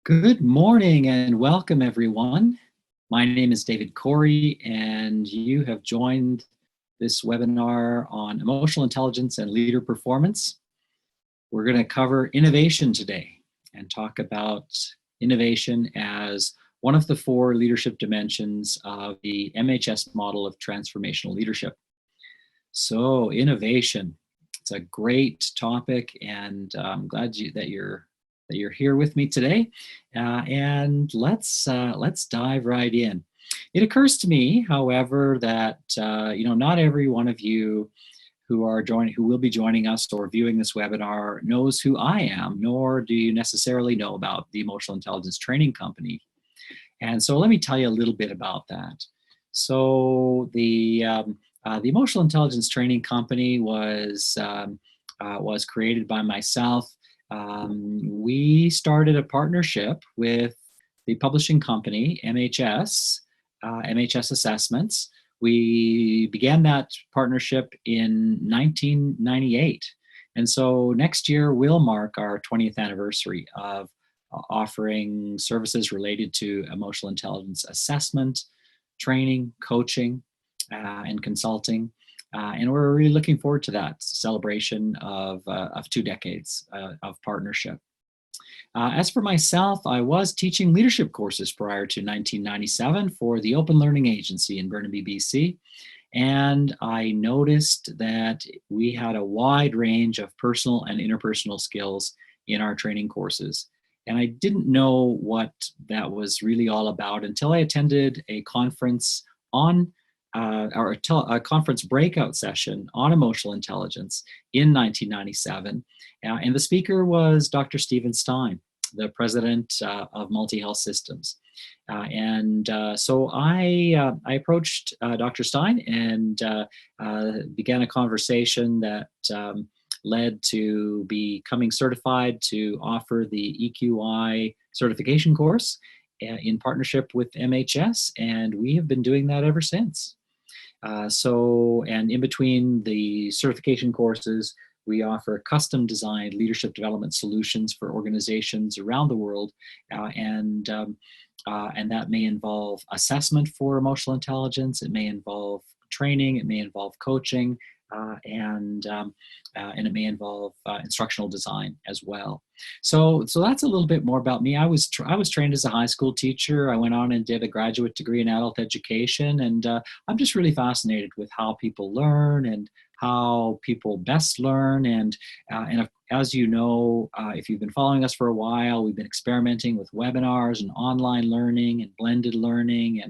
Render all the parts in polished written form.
Good morning and welcome, everyone. My name is David Cory, and you have joined this webinar on emotional intelligence and leader performance. We're going to cover innovation today and talk about innovation as one of the four leadership dimensions of the MHS model of transformational leadership. So, innovation. It's a great topic, and I'm glad that you're here with me today. And let's dive right in. It occurs to me, however, that not every one of you who will be joining us or viewing this webinar knows who I am, nor do you necessarily know about the Emotional Intelligence Training Company. And so let me tell you a little bit about that. So the Emotional Intelligence Training Company was created by myself. We started a partnership with the publishing company, MHS Assessments. We began that partnership in 1998. And so next year will mark our 20th anniversary of offering services related to emotional intelligence assessment, training, coaching, and consulting. And we're really looking forward to that celebration of 2 decades of partnership. As for myself, I was teaching leadership courses prior to 1997 for the Open Learning Agency in Burnaby, BC. And I noticed that we had a wide range of personal and interpersonal skills in our training courses. And I didn't know what that was really all about until I attended a conference on a conference breakout session on emotional intelligence in 1997. And the speaker was Dr. Stephen Stein, the president of Multi Health Systems. So I approached Dr. Stein and began a conversation that led to becoming certified to offer the EQI certification course in partnership with MHS, and we have been doing that ever since. And in between the certification courses, we offer custom designed leadership development solutions for organizations around the world. And that may involve assessment for emotional intelligence. It may involve training. It may involve coaching. And it may involve instructional design as well. So that's a little bit more about me. I was trained as a high school teacher. I went on and did a graduate degree in adult education, and I'm just really fascinated with how people learn and how people best learn. And as you know, if you've been following us for a while, we've been experimenting with webinars and online learning and blended learning.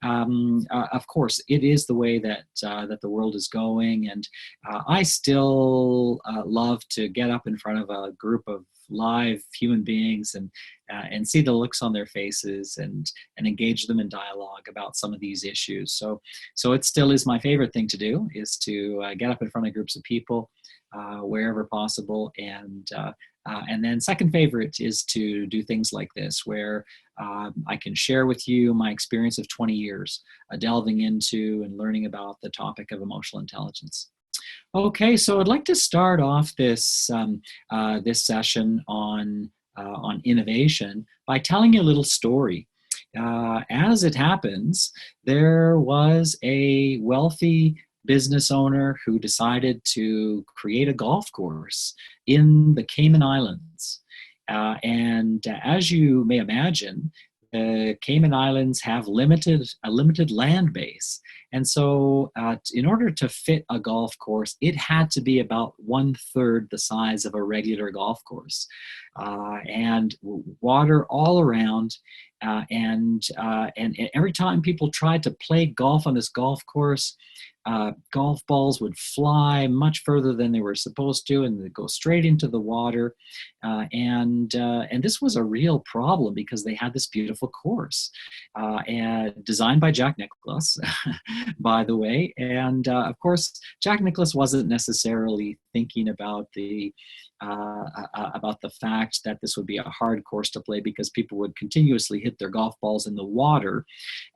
And of course, it is the way that the world is going. And I still love to get up in front of a group of live human beings and see the looks on their faces and engage them in dialogue about some of these issues. So it still is my favorite thing to do, is to get up in front of groups of people wherever possible. And then second favorite is to do things like this, where I can share with you my experience of 20 years delving into and learning about the topic of emotional intelligence. Okay, so I'd like to start off this this session on innovation by telling you a little story. As it happens, there was a wealthy business owner who decided to create a golf course in the Cayman Islands. And as you may imagine, the Cayman Islands have a limited land base. And so in order to fit a golf course, it had to be about 1/3 the size of a regular golf course. And water all around. And every time people tried to play golf on this golf course, golf balls would fly much further than they were supposed to, and they'd go straight into the water. And this was a real problem because they had this beautiful course, and designed by Jack Nicklaus, by the way. And of course, Jack Nicklaus wasn't necessarily thinking about the fact that this would be a hard course to play because people would continuously hit their golf balls in the water.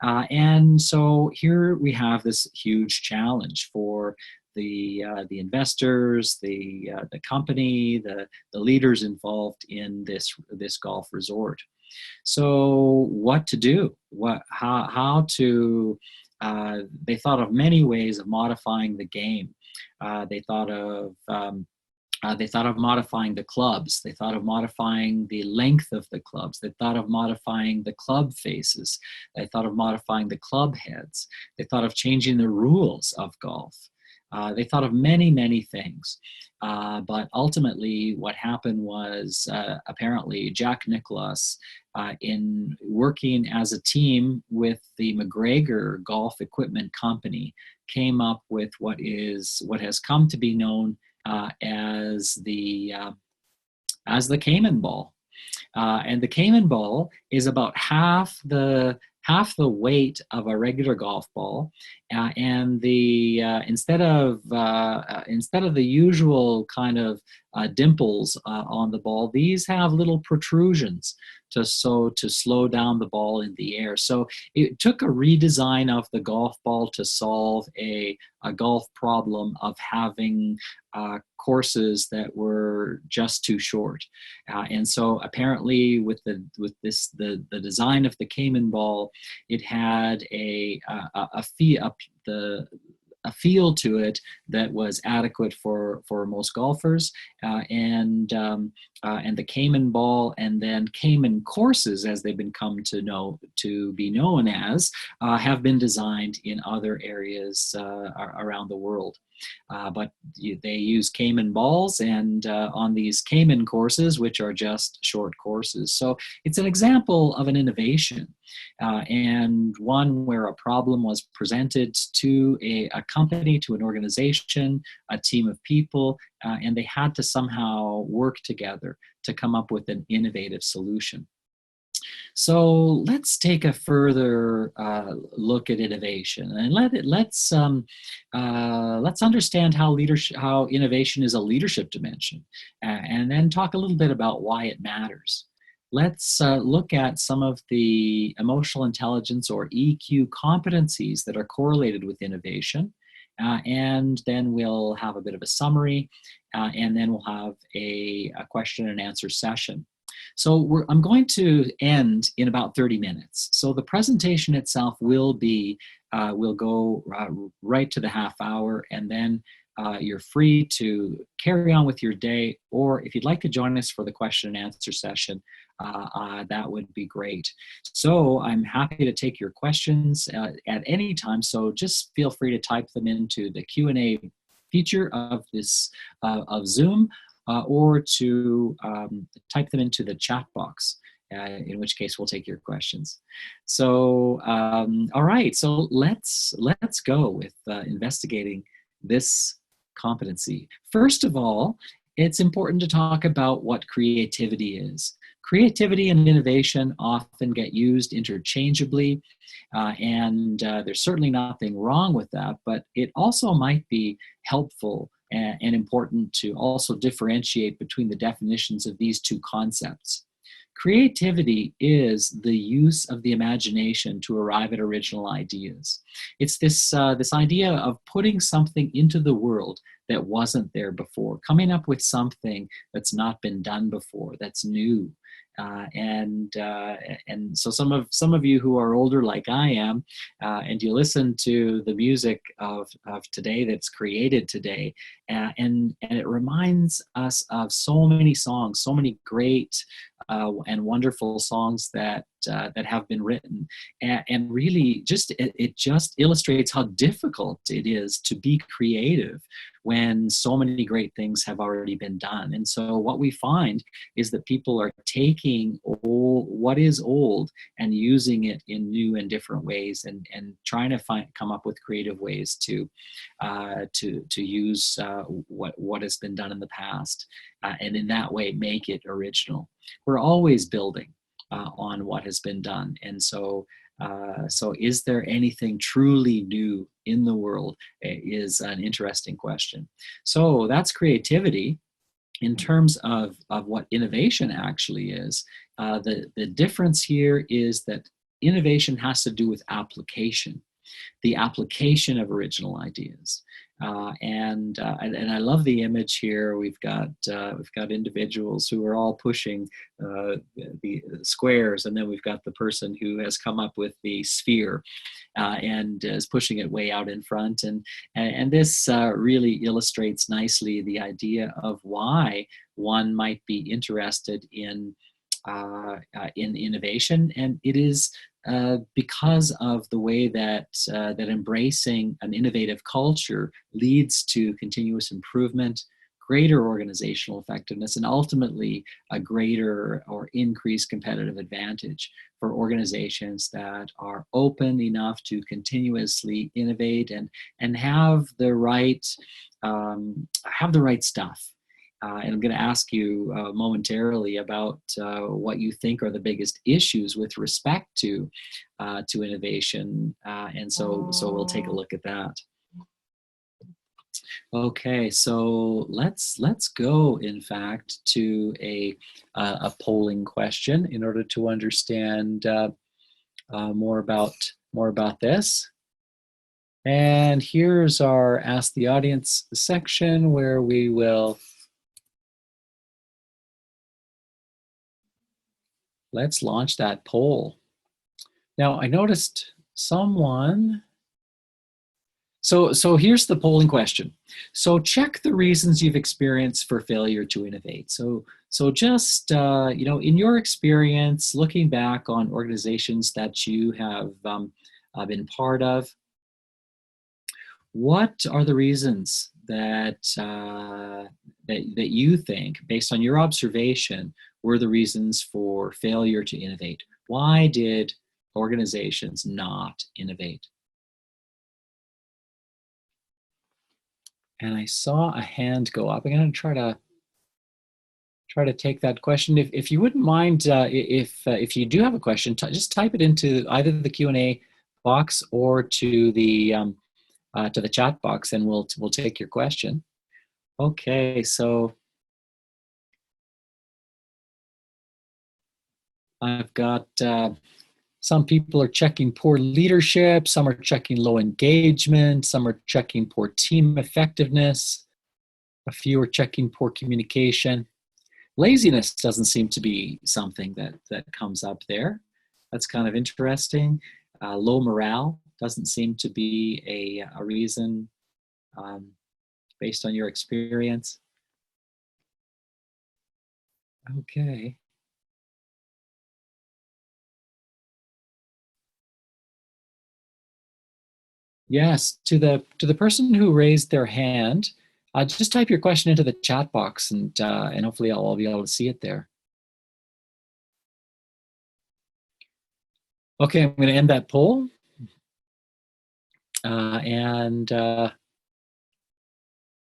And so here we have this huge challenge for the investors, the company, the leaders involved in this golf resort. So what to do? How to? They thought of many ways of modifying the game. They thought of modifying the clubs. They thought of modifying the length of the clubs. They thought of modifying the club faces. They thought of modifying the club heads. They thought of changing the rules of golf. They thought of many, many things. But ultimately, what happened was apparently Jack Nicklaus, in working as a team with the McGregor Golf Equipment Company, came up with what has come to be known as the Cayman ball. And the Cayman ball is about half the weight of a regular golf ball, and the instead of the usual kind of dimples on the ball, these have little protrusions to slow down the ball in the air. So it took a redesign of the golf ball to solve a golf problem of having courses that were just too short. And so apparently with the design of the Cayman ball, it had a feel to it that was adequate for most golfers, and the Cayman ball and then Cayman courses, as they've been come to be known as, have been designed in other areas around the world. But they use Cayman balls and on these Cayman courses, which are just short courses. So it's an example of an innovation, and one where a problem was presented to a company, to an organization, a team of people, and they had to somehow work together to come up with an innovative solution. So let's take a further look at innovation, and let's understand how innovation is a leadership dimension, and then talk a little bit about why it matters. Let's look at some of the emotional intelligence, or EQ, competencies that are correlated with innovation, and then we'll have a bit of a summary, and then we'll have a question and answer session. So I'm going to end in about 30 minutes. So the presentation itself will go right to the half hour, and then you're free to carry on with your day, or if you'd like to join us for the question and answer session, that would be great. So I'm happy to take your questions at any time, so just feel free to type them into the Q&A feature of Zoom, or to type them into the chat box, in which case we'll take your questions. So, all right, so let's go with investigating this competency. First of all, it's important to talk about what creativity is. Creativity and innovation often get used interchangeably, and there's certainly nothing wrong with that, but it also might be helpful and important to also differentiate between the definitions of these two concepts. Creativity is the use of the imagination to arrive at original ideas. It's this idea of putting something into the world that wasn't there before, coming up with something that's not been done before, that's new. And so some of you who are older, like I am, and you listen to the music of today that's created today, and it reminds us of so many songs, so many great and wonderful songs that have been written, and really it just illustrates how difficult it is to be creative when so many great things have already been done. And so what we find is that people are taking what is old and using it in new and different ways, and trying to come up with creative ways to use what has been done in the past, and in that way make it original. We're always building on what has been done, and so is there anything truly new in the world is an interesting question. So that's creativity. In terms of what innovation actually is, the difference here is that innovation has to do with application, the application of original ideas. And I love the image here. We've got individuals who are all pushing the squares, and then we've got the person who has come up with the sphere and is pushing it way out in front. And this really illustrates nicely the idea of why one might be interested in innovation, and it is because of the way that that embracing an innovative culture leads to continuous improvement, greater organizational effectiveness, and ultimately a greater or increased competitive advantage for organizations that are open enough to continuously innovate and have the right stuff. And I'm going to ask you momentarily about what you think are the biggest issues with respect to innovation, and so we'll take a look at that. Okay, so let's go, in fact, to a polling question in order to understand more about this. And here's our Ask the Audience section, where we will. Let's launch that poll. Now, I noticed someone. So here's the polling question. So check the reasons you've experienced for failure to innovate. So just in your experience, looking back on organizations that you have been part of, what are the reasons that that you think, based on your observation, were the reasons for failure to innovate? Why did organizations not innovate? And I saw a hand go up. I'm going to try to take that question. If you wouldn't mind, if you do have a question, just type it into either the Q&A box or to the chat box, and we'll take your question. Okay, so I've got some people are checking poor leadership, some are checking low engagement, some are checking poor team effectiveness, a few are checking poor communication. Laziness doesn't seem to be something that comes up there. That's kind of interesting. Low morale doesn't seem to be a reason based on your experience. Okay. Yes, to the person who raised their hand, just type your question into the chat box, and hopefully I'll be able to see it there. Okay, I'm going to end that poll.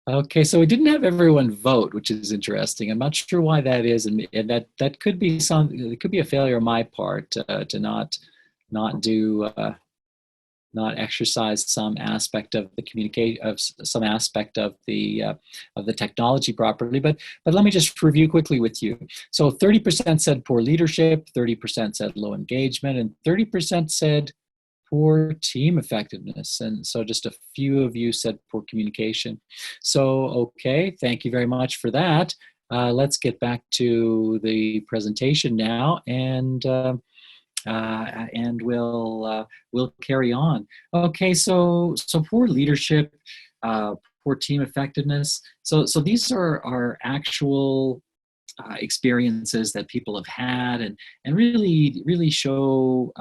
Okay, so we didn't have everyone vote, which is interesting. I'm not sure why that is, and that could be it could be a failure on my part to not exercise some aspect of the communication, of some aspect of the technology properly. But let me just review quickly with you. So 30% said poor leadership, 30% said low engagement, and 30% said poor team effectiveness. And so just a few of you said poor communication. So, okay, thank you very much for that. Let's get back to the presentation now, and we'll carry on. Okay, so poor leadership, poor team effectiveness. So these are actual experiences that people have had, and really show,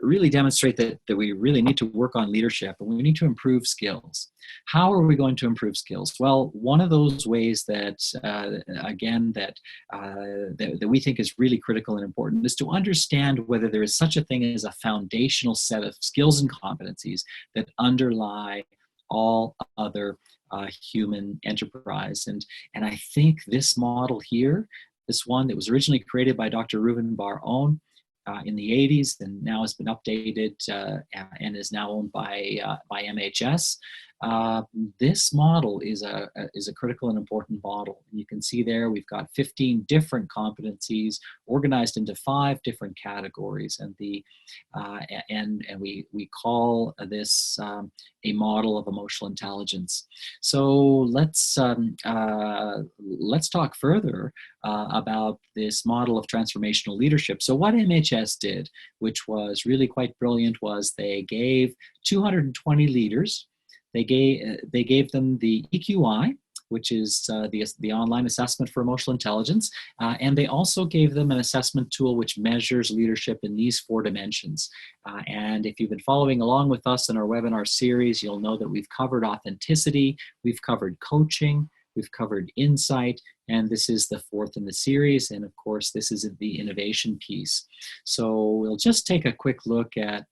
really demonstrate that we really need to work on leadership, and we need to improve skills. How are we going to improve skills? Well, one of those ways that that we think is really critical and important is to understand whether there is such a thing as a foundational set of skills and competencies that underlie all other human enterprise. And I think this model here, this one that was originally created by Dr. Reuven Bar-On in the 80s, and now has been updated and is now owned by MHS, Uh, this model is a critical and important model. You can see there we've got 15 different competencies organized into 5 different categories, and we call this a model of emotional intelligence. So let's talk further about this model of transformational leadership. So what MHS did, which was really quite brilliant, was they gave 220 leaders. They gave them the EQI, which is the online assessment for emotional intelligence, and they also gave them an assessment tool which measures leadership in these 4 dimensions. And if you've been following along with us in our webinar series, you'll know that we've covered authenticity, we've covered coaching, we've covered insight, and this is the 4th in the series. And of course, this is the innovation piece. So we'll just take a quick look at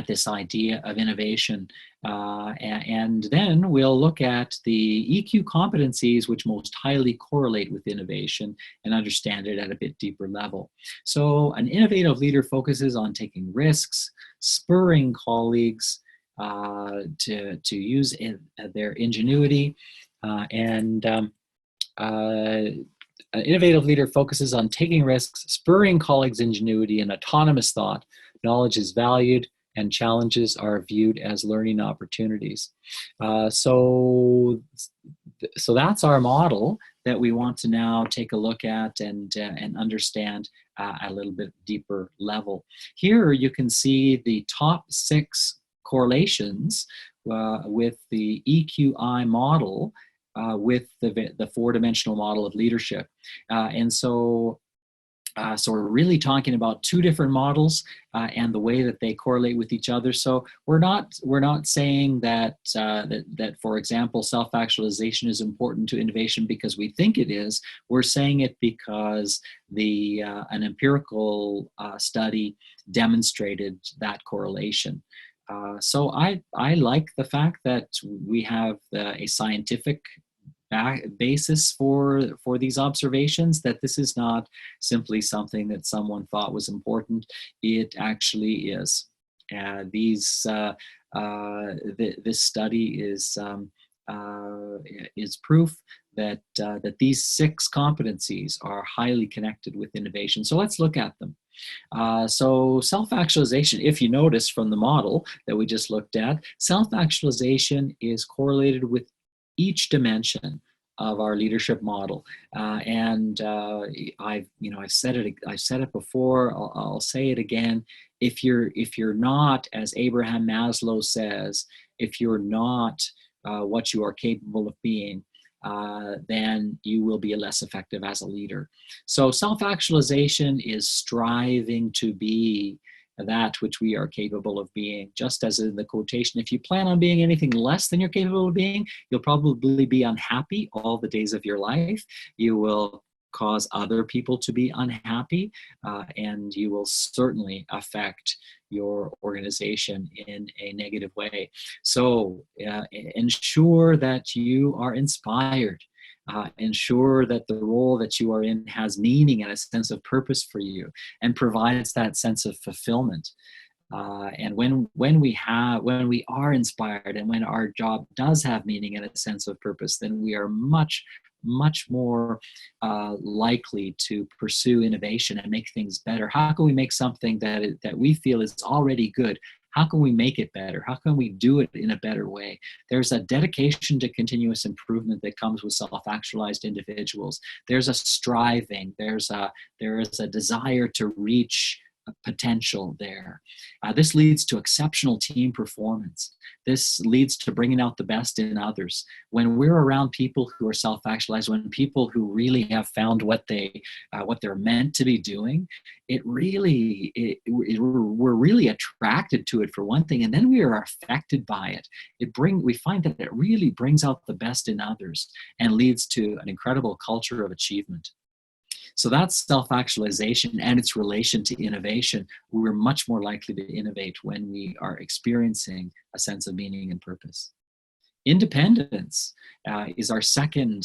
this idea of innovation. And then we'll look at the EQ competencies which most highly correlate with innovation and understand it at a bit deeper level. So an innovative leader focuses on taking risks, spurring colleagues to use their ingenuity, an innovative leader focuses on taking risks, spurring colleagues' ingenuity and autonomous thought. Knowledge is valued, and challenges are viewed as learning opportunities. So that's our model that we want to now take a look at and understand at a little bit deeper level. Here you can see the top 6 correlations with the EQI model with the 4-dimensional model of leadership. So we're really talking about 2 different models and the way that they correlate with each other. So we're not saying that for example, self-actualization is important to innovation because we think it is. We're saying it because an empirical study demonstrated that correlation. So I like the fact that we have a scientific basis for these observations, that this is not simply something that someone thought was important. It actually is. This study is proof that these 6 competencies are highly connected with innovation. So let's look at them. So self-actualization, if you notice from the model that we just looked at, self-actualization is correlated with each dimension of our leadership model. I've said it before, I'll say it again. If you're not, as Abraham Maslow says, if you're not what you are capable of being, then you will be less effective as a leader. So self-actualization is striving to be that which we are capable of being. Just as in the quotation, if you plan on being anything less than you're capable of being, you'll probably be unhappy all the days of your life. You will cause other people to be unhappy, and you will certainly affect your organization in a negative way. So ensure that you are inspired. Ensure that the role that you are in has meaning and a sense of purpose for you and provides that sense of fulfillment. And when we are inspired and when our job does have meaning and a sense of purpose, then we are much more likely to pursue innovation and make things better. How can we make something that we feel is already good? How can we make it better? How can we do it in a better way? There's a dedication to continuous improvement that comes with self-actualized individuals. There's a striving. There is a desire to reach potential there. This leads to exceptional team performance. This leads to bringing out the best in others. When we're around people who are self-actualized, when people who really have found what they're meant to be doing, we're really attracted to it for one thing, and then we are affected by it. We find that it really brings out the best in others and leads to an incredible culture of achievement. So that's self-actualization and its relation to innovation. We're much more likely to innovate when we are experiencing a sense of meaning and purpose. Independence is our second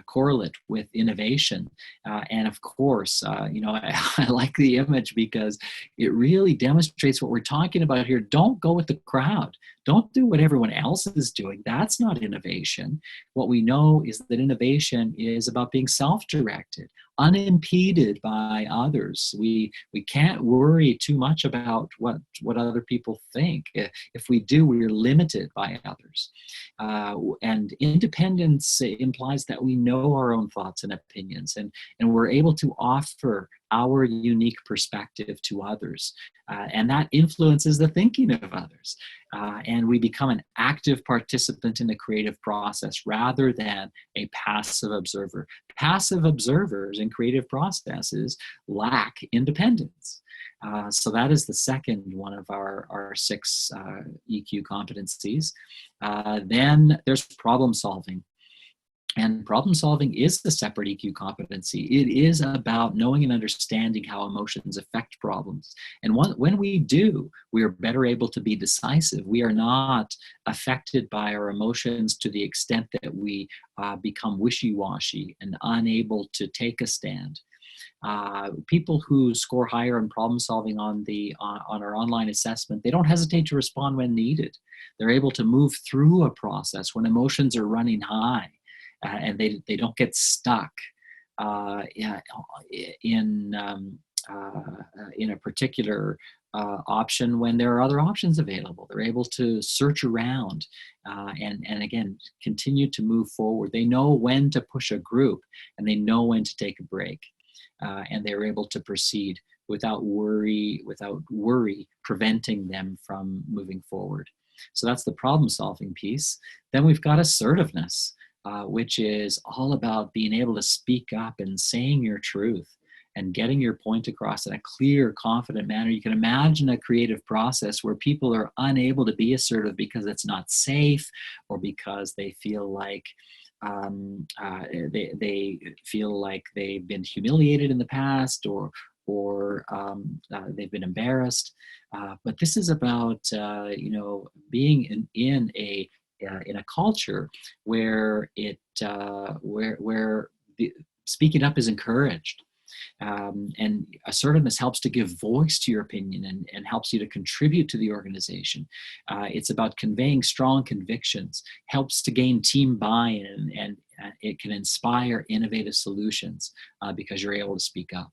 correlate with innovation. And of course, I like the image because it really demonstrates what we're talking about here. Don't go with the crowd. Don't do what everyone else is doing. That's not innovation. What we know is that innovation is about being self-directed, unimpeded by others. We can't worry too much about what other people think. If we do, we're limited by others. And independence implies that we know our own thoughts and opinions, and we're able to offer our unique perspective to others. And that influences the thinking of others. And we become an active participant in the creative process rather than a passive observer. Passive observers in creative processes lack independence. So that is the second one of our six EQ competencies. Then there's problem solving. And problem solving is the separate EQ competency. It is about knowing and understanding how emotions affect problems. And when we do, we are better able to be decisive. We are not affected by our emotions to the extent that we become wishy-washy and unable to take a stand. People who score higher in problem solving on our online assessment, they don't hesitate to respond when needed. They're able to move through a process when emotions are running high. And they don't get stuck in a particular option when there are other options available. They're able to search around and again, continue to move forward. They know when to push a group and they know when to take a break. And they're able to proceed without worry preventing them from moving forward. So that's the problem solving piece. Then we've got assertiveness. Which is all about being able to speak up and saying your truth and getting your point across in a clear, confident manner. You can imagine a creative process where people are unable to be assertive because it's not safe or because they feel like they feel like they've been humiliated in the past or they've been embarrassed. But this is about being in a culture where speaking up is encouraged, and assertiveness helps to give voice to your opinion and helps you to contribute to the organization. It's about conveying strong convictions, helps to gain team buy-in, and it can inspire innovative solutions because you're able to speak up.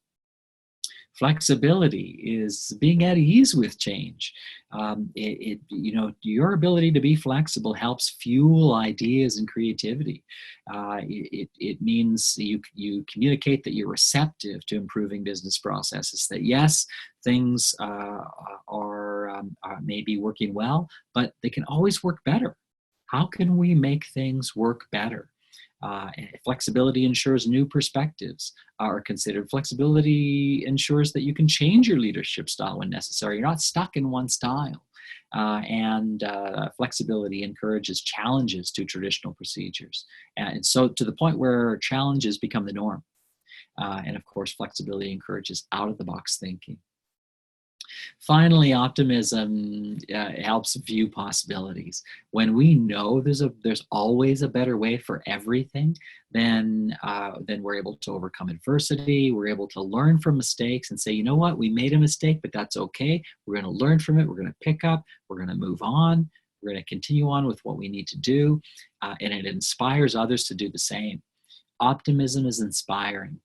Flexibility is being at ease with change. Your ability to be flexible helps fuel ideas and creativity. It means you communicate that you're receptive to improving business processes, that yes, things are maybe working well, but they can always work better. How can we make things work better? Flexibility ensures new perspectives are considered. Flexibility ensures that you can change your leadership style when necessary. You're not stuck in one style. And flexibility encourages challenges to traditional procedures. And so to the point where challenges become the norm. And of course, flexibility encourages out-of-the-box thinking. Finally, optimism helps view possibilities. When we know there's always a better way for everything, then we're able to overcome adversity. We're able to learn from mistakes and say, you know what, we made a mistake, but that's okay. We're going to learn from it. We're going to pick up. We're going to move on. We're going to continue on with what we need to do. And it inspires others to do the same. Optimism is inspiring.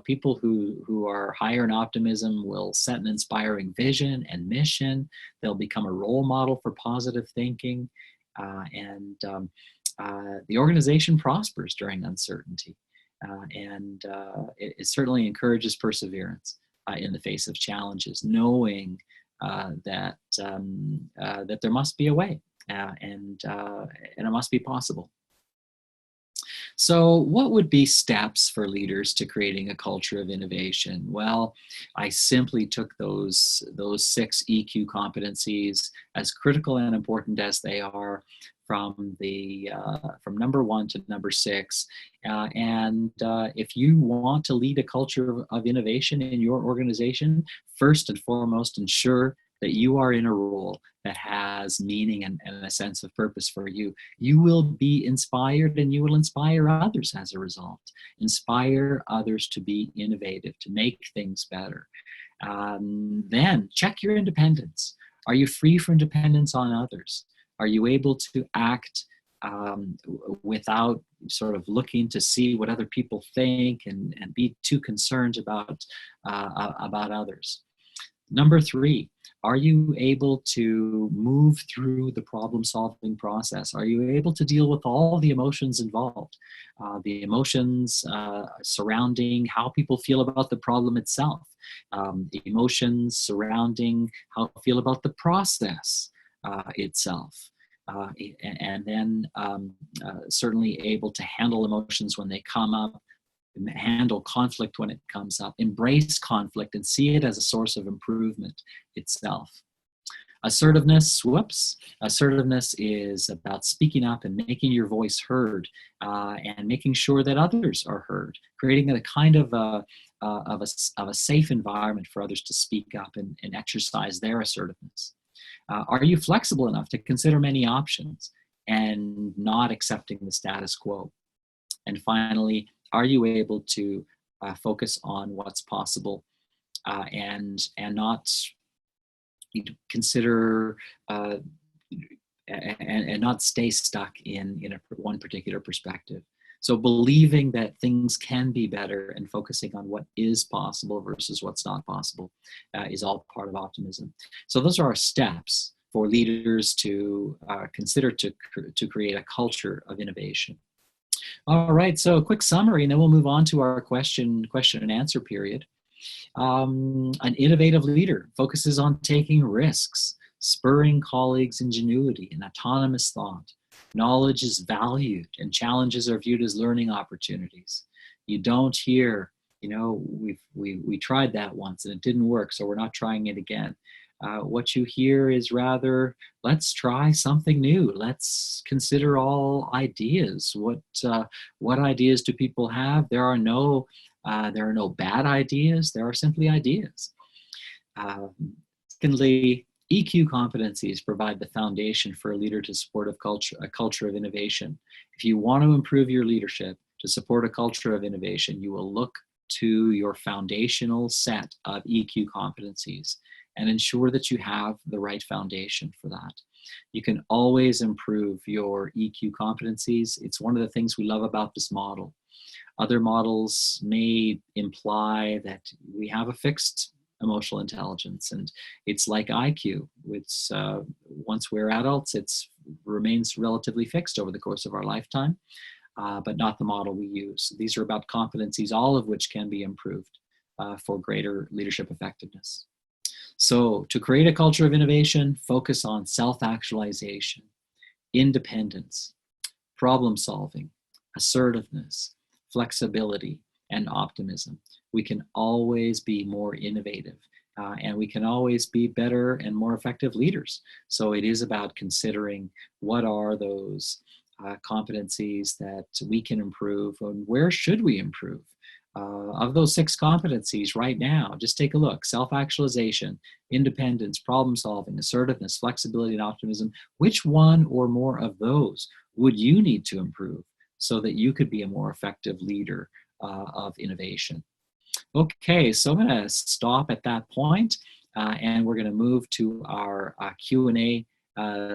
People who are higher in optimism will set an inspiring vision and mission. They'll become a role model for positive thinking, and the organization prospers during uncertainty. It certainly encourages perseverance in the face of challenges, knowing that there must be a way, and it must be possible. So what would be steps for leaders to creating a culture of innovation? Well, I simply took those 6 EQ competencies, as critical and important as they are, from number 1 to number 6. If you want to lead a culture of innovation in your organization, first and foremost, ensure that you are in a role that has meaning and a sense of purpose for you, you will be inspired and you will inspire others as a result. Inspire others to be innovative, to make things better. Then check your independence. Are you free from dependence on others? Are you able to act without sort of looking to see what other people think and be too concerned about others? Number 3, are you able to move through the problem-solving process? Are you able to deal with all the emotions involved? The emotions surrounding how people feel about the problem itself, the emotions surrounding how people feel about the process itself. And then certainly able to handle emotions when they come up, handle conflict when it comes up, embrace conflict and see it as a source of improvement itself. Assertiveness, assertiveness is about speaking up and making your voice heard and making sure that others are heard, creating a kind of a safe environment for others to speak up and exercise their assertiveness. Are you flexible enough to consider many options and not accepting the status quo? And finally, are you able to focus on what's possible and not consider and not stay stuck in one particular perspective? So believing that things can be better and focusing on what is possible versus what's not possible is all part of optimism. So those are our steps for leaders to consider to create a culture of innovation. All right, so a quick summary, and then we'll move on to our question and answer period. An innovative leader focuses on taking risks, spurring colleagues' ingenuity and autonomous thought. Knowledge is valued and challenges are viewed as learning opportunities. You don't hear, we tried that once and it didn't work, so we're not trying it again. What you hear is rather, let's try something new. Let's consider all ideas. What ideas do people have? There are no bad ideas. There are simply ideas. Secondly, EQ competencies provide the foundation for a leader to support a culture of innovation. If you want to improve your leadership to support a culture of innovation, you will look to your foundational set of EQ competencies and ensure that you have the right foundation for that. You can always improve your EQ competencies. It's one of the things we love about this model. Other models may imply that we have a fixed emotional intelligence, and it's like IQ. It's once we're adults, it remains relatively fixed over the course of our lifetime, but not the model we use. These are about competencies, all of which can be improved for greater leadership effectiveness. So to create a culture of innovation, focus on self-actualization, independence, problem solving, assertiveness, flexibility, and optimism. We can always be more innovative and we can always be better and more effective leaders. So it is about considering what are those competencies that we can improve and where should we improve. Of those 6 competencies right now, just take a look: self-actualization, independence, problem-solving, assertiveness, flexibility, and optimism. Which one or more of those would you need to improve so that you could be a more effective leader of innovation? Okay, so I'm going to stop at that point, and we're going to move to our Q&A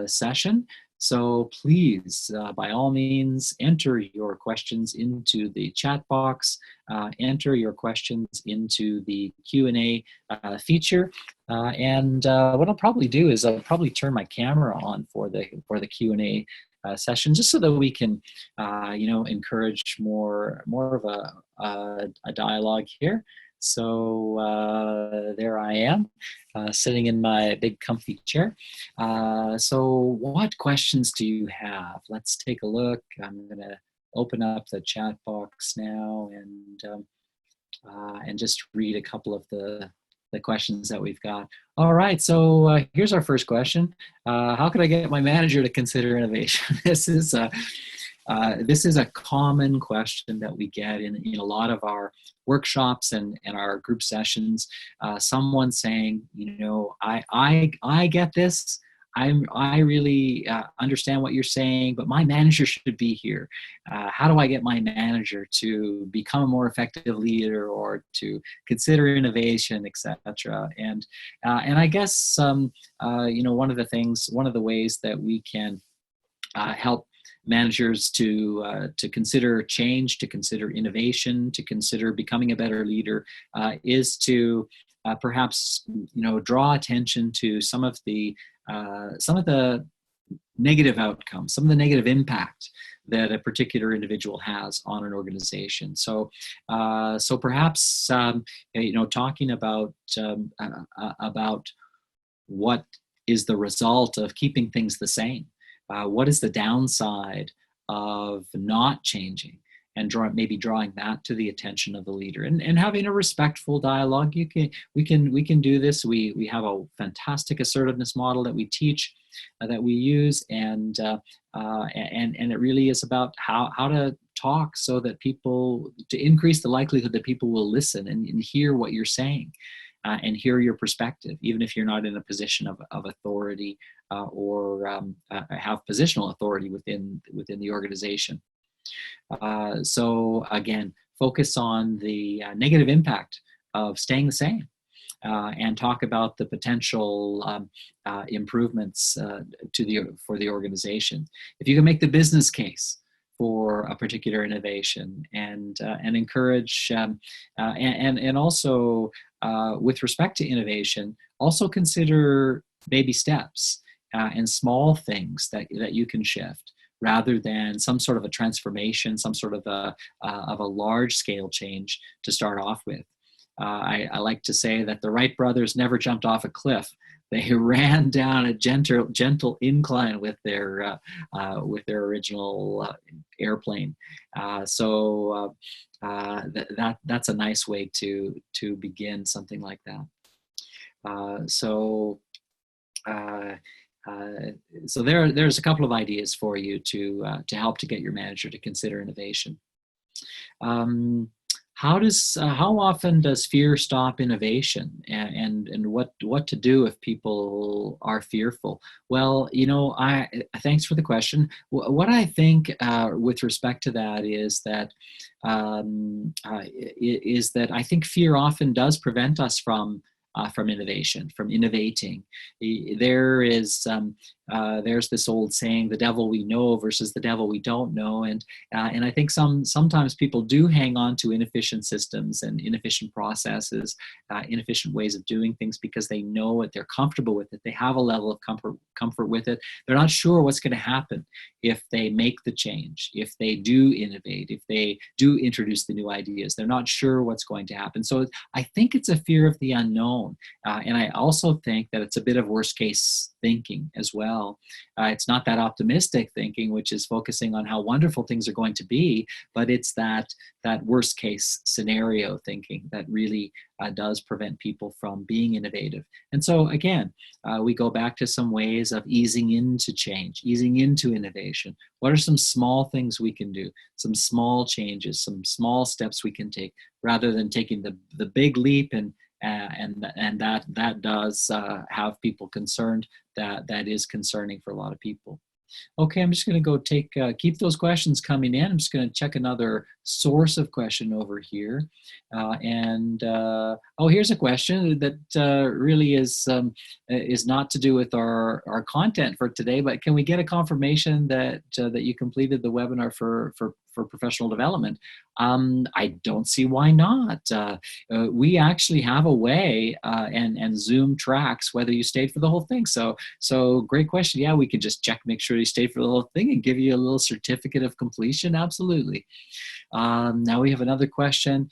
session. So please, by all means, enter your questions into the chat box, enter your questions into the Q&A feature, and what I'll probably do is I'll probably turn my camera on for the Q&A session, just so that we can, encourage more of a dialogue here. So there I am, sitting in my big comfy chair. So what questions do you have? Let's take a look. I'm going to open up the chat box now and just read a couple of the questions that we've got. All right, so here's our first question. How could I get my manager to consider innovation? This is This is a common question that we get in a lot of our workshops and our group sessions. Someone saying, I get this. I really understand what you're saying, but my manager should be here. How do I get my manager to become a more effective leader or to consider innovation, etc.? And I guess one of the ways that we can help managers to consider change, to consider innovation, to consider becoming a better leader, is to perhaps draw attention to some of the negative outcomes, some of the negative impact that a particular individual has on an organization. So perhaps talking about what is the result of keeping things the same. What is the downside of not changing, and maybe drawing that to the attention of the leader, and having a respectful dialogue. We can do this. We have a fantastic assertiveness model that we teach, that we use, and it really is about how to talk so that to increase the likelihood that people will listen and hear what you're saying. And hear your perspective, even if you're not in a position of authority or have positional authority within the organization. So again, focus on the negative impact of staying the same, and talk about the potential improvements for the organization. If you can make the business case for a particular innovation, and encourage and also with respect to innovation, also consider baby steps and small things that you can shift, rather than some sort of a transformation, some sort of a large scale change to start off with. I like to say that the Wright brothers never jumped off a cliff. They ran down a gentle incline with their original airplane. That's a nice way to begin something like that. So there's a couple of ideas for you to help to get your manager to consider innovation. How often does fear stop innovation, and what to do if people are fearful? Well, thanks for the question. What I think with respect to that is that I think fear often does prevent us from innovation, from innovating. There's this old saying, the devil we know versus the devil we don't know. And I think sometimes people do hang on to inefficient systems and inefficient processes, inefficient ways of doing things, because they know it, they're comfortable with it, they have a level of comfort with it. They're not sure what's going to happen if they make the change, if they do innovate, if they do introduce the new ideas. They're not sure what's going to happen. So I think it's a fear of the unknown. And I also think that it's a bit of worst case thinking as well. It's not that optimistic thinking, which is focusing on how wonderful things are going to be, but it's that worst case scenario thinking that really does prevent people from being innovative. And so again, we go back to some ways of easing into change, easing into innovation. What are some small things we can do? Some small changes, some small steps we can take, rather than taking the big leap and that does have people concerned. That is concerning for a lot of people. Okay, I'm just going to go keep those questions coming in. I'm just going to check another source of question over here. Here's a question that really is not to do with our content for today, but can we get a confirmation that you completed the webinar for professional development? I don't see why not. We actually have a way, and Zoom tracks whether you stayed for the whole thing. So great question. Yeah, we could just check, make sure you stayed for the whole thing, and give you a little certificate of completion. Absolutely. Now we have another question.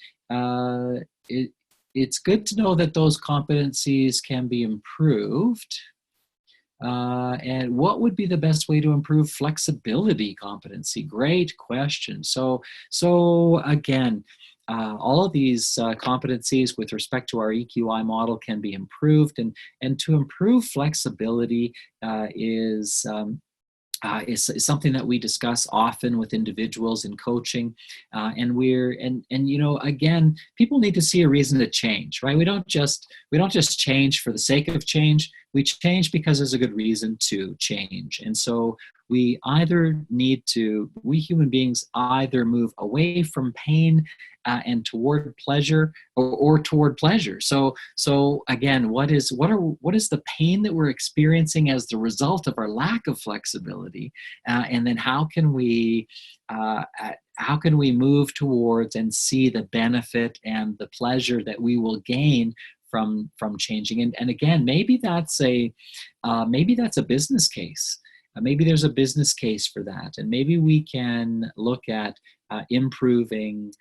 It's good to know that those competencies can be improved. And what would be the best way to improve flexibility competency? Great question. So again, all of these competencies with respect to our EQI model can be improved, and to improve flexibility is is something that we discuss often with individuals in coaching, and you know, again, people need to see a reason to change, right? We don't just change for the sake of change. We change because there's a good reason to change, and so we human beings either move away from pain and toward pleasure, or toward pleasure. So again, what is the pain that we're experiencing as the result of our lack of flexibility, and then uh, how can we move towards and see the benefit and the pleasure that we will gain from changing? And again, maybe that's a business case. Maybe there's a business case for that, and maybe we can look at improving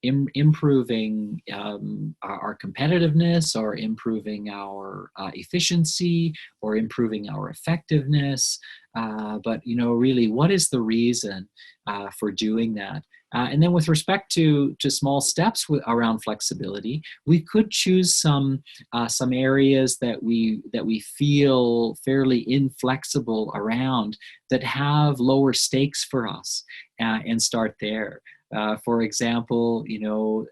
improving our competitiveness, or improving our efficiency, or improving our effectiveness. But you know, really, what is the reason for doing that? And then, with respect to small steps around flexibility, we could choose some areas that we feel fairly inflexible around, that have lower stakes for us, and start there. For example, you know,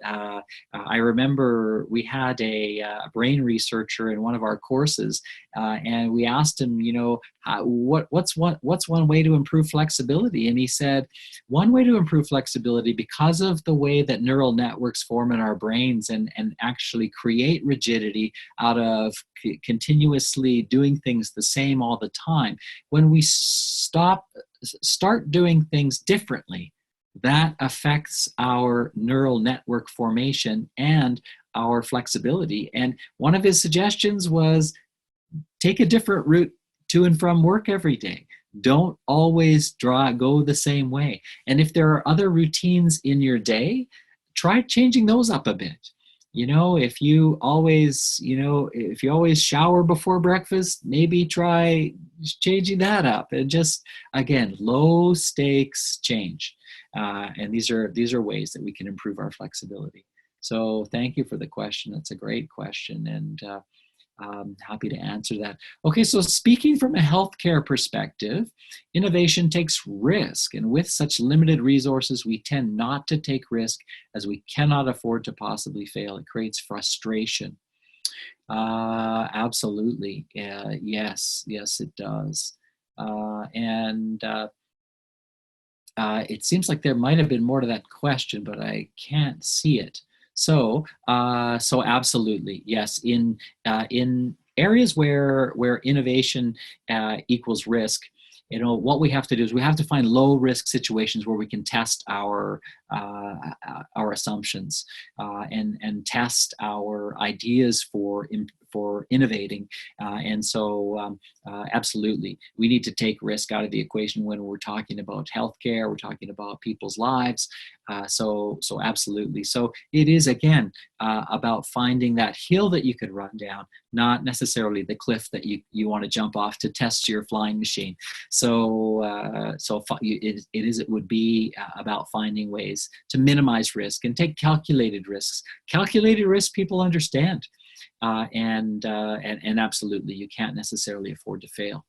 I remember we had a brain researcher in one of our courses, and we asked him, you know, what's one way to improve flexibility? And he said, one way to improve flexibility, because of the way that neural networks form in our brains and actually create rigidity out of continuously doing things the same all the time, when we start doing things differently, that affects our neural network formation and our flexibility. And one of his suggestions was, take a different route to and from work every day. Don't always go the same way. And if there are other routines in your day, try changing those up a bit. You know, if you always shower before breakfast, maybe try changing that up. And just, again, low stakes change. And these are ways that we can improve our flexibility. So thank you for the question. That's a great question, and I'm happy to answer that. Okay, so speaking from a healthcare perspective, innovation takes risk, and with such limited resources, we tend not to take risk, as we cannot afford to possibly fail. It creates frustration. Absolutely. Yes, it does. And it seems like there might have been more to that question, but I can't see it. So absolutely, yes. In areas where innovation equals risk, you know, what we have to do is we have to find low risk situations where we can test our assumptions, and test our ideas for innovating. And so absolutely, we need to take risk out of the equation when we're talking about healthcare, we're talking about people's lives. So absolutely. So it is, again, about finding that hill that you could run down, not necessarily the cliff that you want to jump off to test your flying machine. So it would be about finding ways to minimize risk and take calculated risks. Calculated risk people understand. And absolutely, you can't necessarily afford to fail.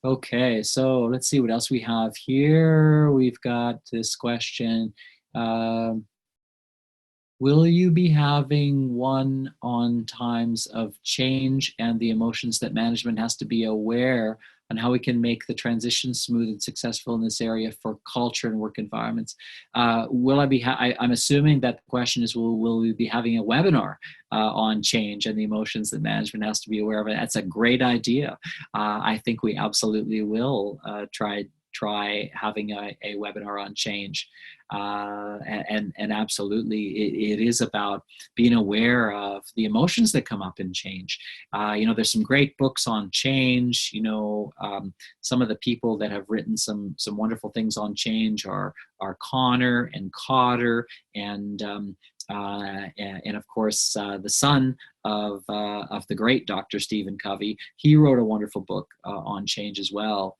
Okay, so let's see what else we have here. We've got this question. Will you be having one on times of change and the emotions that management has to be aware on how we can make the transition smooth and successful in this area for culture and work environments? Will I be? I'm assuming that the question is, will we be having a webinar on change and the emotions that management has to be aware of? And that's a great idea. I think we absolutely will try having a webinar on change. And absolutely, it is about being aware of the emotions that come up in change. You know, there's some great books on change. You know, some of the people that have written some wonderful things on change are Connor and Cotter, and of course the son of the great Dr. Stephen Covey. He wrote a wonderful book on change as well.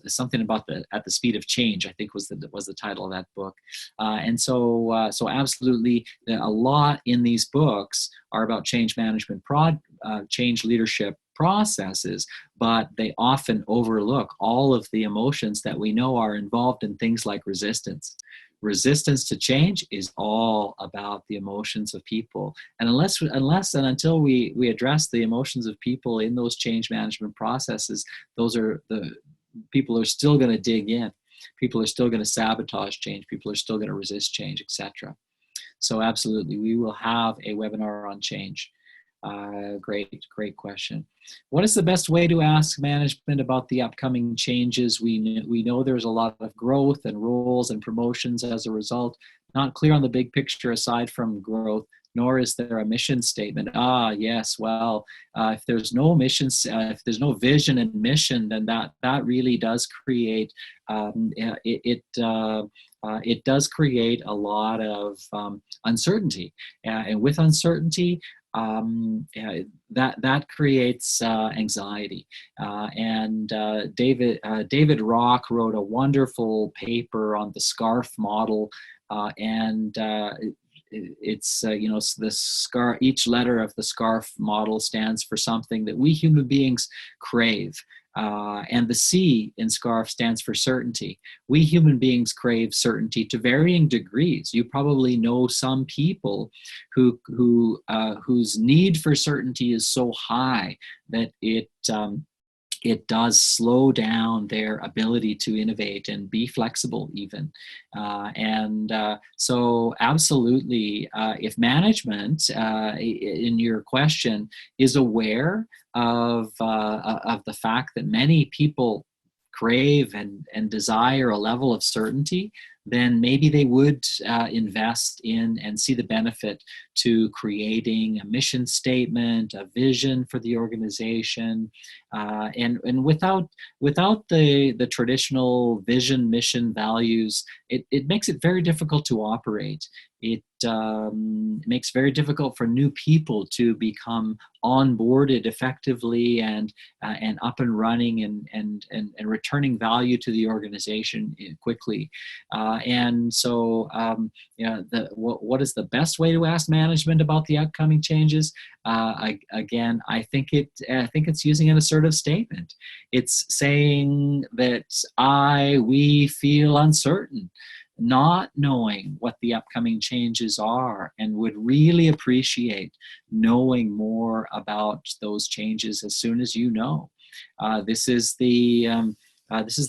Something about at the speed of change, I think was the title of that book. And so absolutely, a lot in these books are about change management, change leadership, processes, but they often overlook all of the emotions that we know are involved in things like resistance. Resistance to change is all about the emotions of people. And unless and until we address the emotions of people in those change management processes, those are the people are still going to dig in. People are still going to sabotage change. People are still going to resist change, etc. So absolutely, we will have a webinar on change. Great question. What is the best way to ask management about the upcoming changes? We know there's a lot of growth and roles and promotions as a result. Not clear on the big picture aside from growth, nor is there a mission statement. Yes, well, if there's no missions, if there's no vision and mission, then that really does create, it does create a lot of uncertainty. And with uncertainty, that creates anxiety. David Rock wrote a wonderful paper on the SCARF model, it's the SCAR. Each letter of the SCARF model stands for something that we human beings crave. And the C in SCARF stands for certainty. We human beings crave certainty to varying degrees. You probably know some people whose need for certainty is so high that it does slow down their ability to innovate and be flexible even. So absolutely, if management, in your question, is aware of the fact that many people crave and desire a level of certainty, then maybe they would invest in and see the benefit to creating a mission statement, a vision for the organization, and without the traditional vision, mission, values, it makes it very difficult to operate. It makes it very difficult for new people to become onboarded effectively and up and running and returning value to the organization quickly. What is the best way to ask management about the upcoming changes? I think it's using an assertive statement. It's saying that we feel uncertain, not knowing what the upcoming changes are, and would really appreciate knowing more about those changes as soon as you know. This is the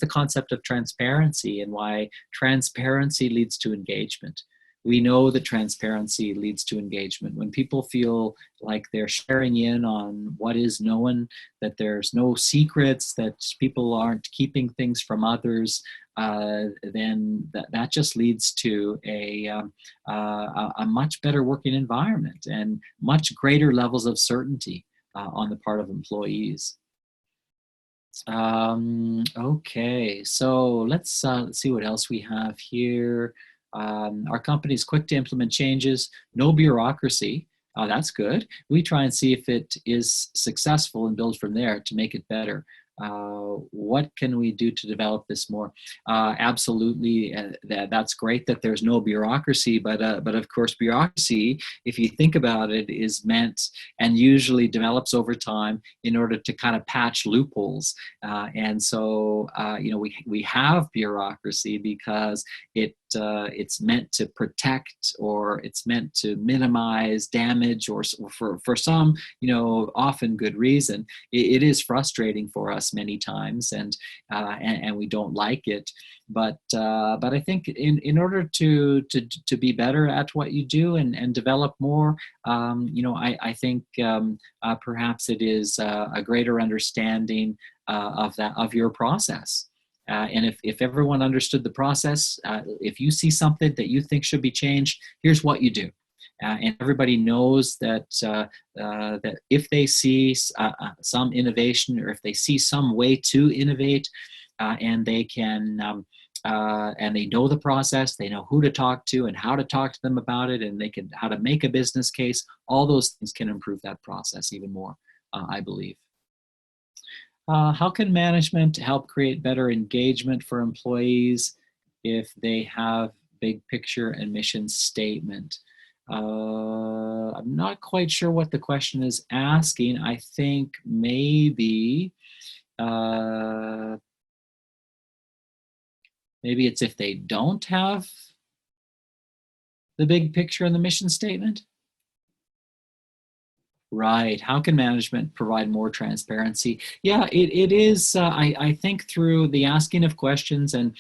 concept of transparency and why transparency leads to engagement. We know that transparency leads to engagement. When people feel like they're sharing in on what is known, that there's no secrets, that people aren't keeping things from others, then that just leads to a much better working environment and much greater levels of certainty on the part of employees. Okay, so let's see what else we have here. Our company is quick to implement changes, no bureaucracy. That's good. We try and see if it is successful and build from there to make it better. What can we do to develop this more? Absolutely, that's great that there's no bureaucracy, but of course bureaucracy, if you think about it, is meant and usually develops over time in order to kind of patch loopholes. We have bureaucracy because it's meant to protect, or it's meant to minimize damage, or for some, often good reason. It is frustrating for us many times, and we don't like it. But I think in order to be better at what you do and develop more, I think perhaps it is a greater understanding of your process. And if everyone understood the process, if you see something that you think should be changed, here's what you do. And everybody knows that if they see some innovation, or if they see some way to innovate, and they can, and they know the process, they know who to talk to and how to talk to them about it, and how to make a business case, all those things can improve that process even more, I believe. How can management help create better engagement for employees if they have big picture and mission statement? I'm not quite sure what the question is asking. I think maybe maybe it's if they don't have the big picture and the mission statement. Right. How can management provide more transparency? Yeah, it is. I think through the asking of questions and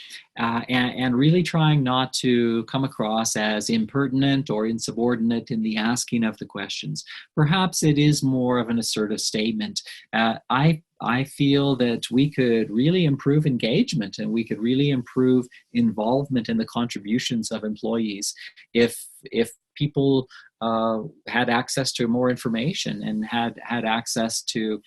really trying not to come across as impertinent or insubordinate in the asking of the questions. Perhaps it is more of an assertive statement. I feel that we could really improve engagement and we could really improve involvement in the contributions of employees if people had access to more information and had access to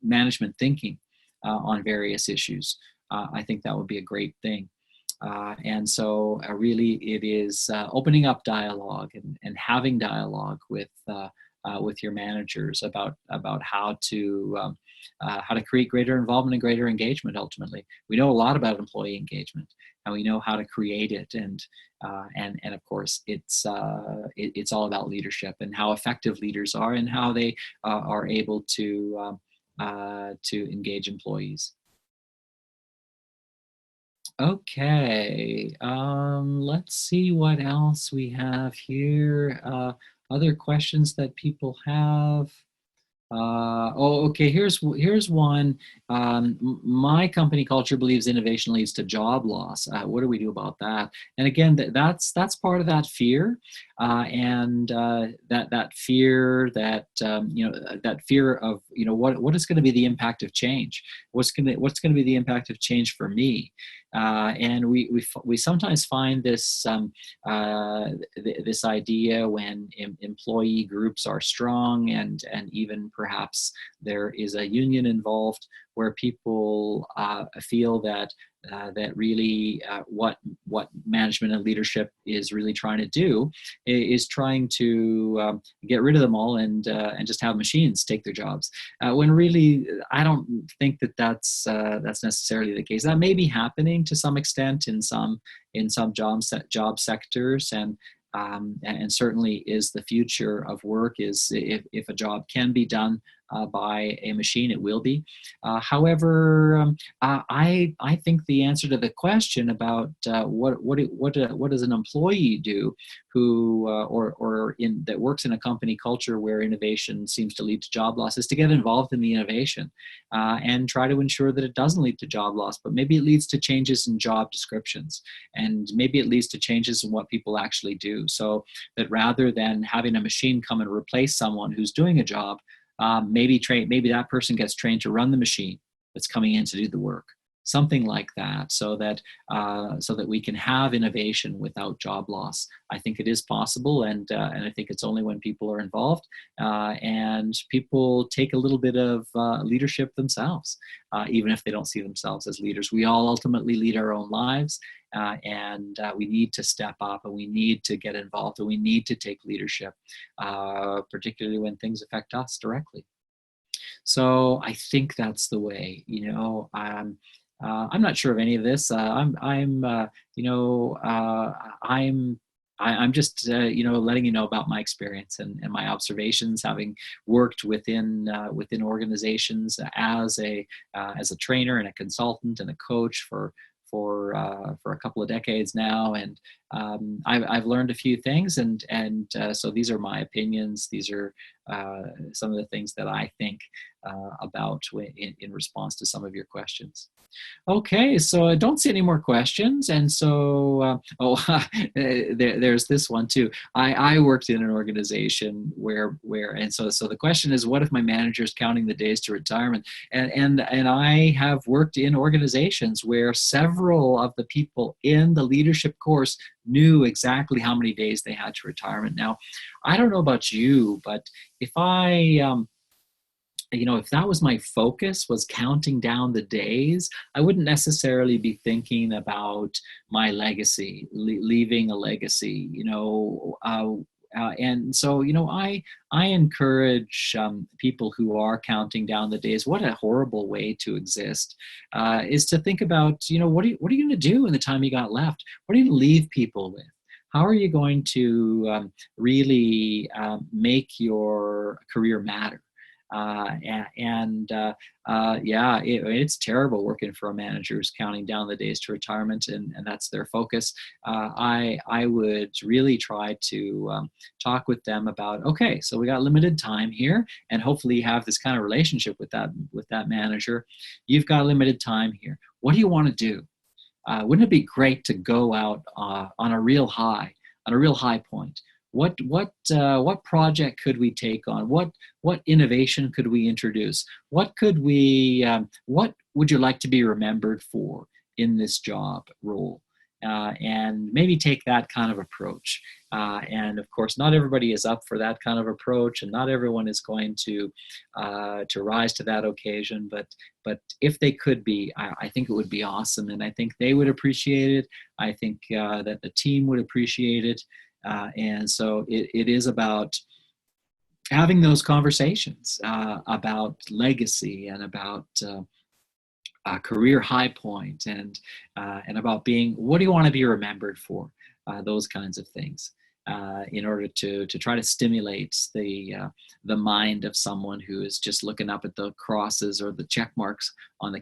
management thinking on various issues. I think that would be a great thing. And so really it is opening up dialogue and having dialogue with your managers about how to create greater involvement and greater engagement. Ultimately, we know a lot about employee engagement, and we know how to create it. And of course, it's all about leadership and how effective leaders are and how they are able to engage employees. Okay, let's see what else we have here. Other questions that people have. Okay. Here's one. My company culture believes innovation leads to job loss. What do we do about that? And again, that's part of that fear, and that fear that that fear of what is going to be the impact of change? What's going to be the impact of change for me? And we sometimes find this this idea when employee groups are strong and even perhaps there is a union involved, where people feel that really what management and leadership is really trying to do is trying to get rid of them all and just have machines take their jobs. When really, I don't think that's necessarily the case. That may be happening to some extent in some job sectors, and certainly is the future of work. Is if a job can be done by a machine, it will be. However, I think the answer to the question about what does an employee do who that works in a company culture where innovation seems to lead to job loss is to get involved in the innovation and try to ensure that it doesn't lead to job loss, but maybe it leads to changes in job descriptions, and maybe it leads to changes in what people actually do, so that rather than having a machine come and replace someone who's doing a job, maybe that person gets trained to run the machine that's coming in to do the work, something like that, so that we can have innovation without job loss. I think it is possible, and I think it's only when people are involved and people take a little bit of leadership themselves, even if they don't see themselves as leaders. We all ultimately lead our own lives, and we need to step up, and we need to get involved, and we need to take leadership, particularly when things affect us directly. So I think that's the way. I'm not sure of any of this. I'm just letting you know about my experience and my observations, having worked within organizations as a trainer and a consultant and a coach for a couple of decades now, and I've learned a few things, and so these are my opinions. These are some of the things that I think about in response to some of your questions. Okay, so I don't see any more questions, and so there's this one too. I worked in an organization where and so the question is, what if my manager is counting the days to retirement? And I have worked in organizations where several of the people in the leadership course knew exactly how many days they had to retirement. Now, I don't know about you, but if if that was my focus, was counting down the days, I wouldn't necessarily be thinking about my legacy, leaving a legacy, and so, I encourage people who are counting down the days. What a horrible way to exist, is to think about, what are you going to do in the time you got left? What are you going to leave people with? how are you going to really make your career matter? Yeah, it's terrible working for a manager who's counting down the days to retirement, and that's their focus. I would really try to talk with them about, okay, so we got limited time here, and hopefully you have this kind of relationship with that manager. You've got limited time here. What do you want to do? Wouldn't it be great to go out on a real high point? What project could we take on? What innovation could we introduce? What would you like to be remembered for in this job role? And maybe take that kind of approach. And of course, not everybody is up for that kind of approach, and not everyone is going to rise to that occasion. But if they could be, I think it would be awesome, and I think they would appreciate it. I think that the team would appreciate it. And so it is about having those conversations about legacy and about career high point, and about being, what do you want to be remembered for? Those kinds of things, in order to try to stimulate the mind of someone who is just looking up at the crosses or the check marks on the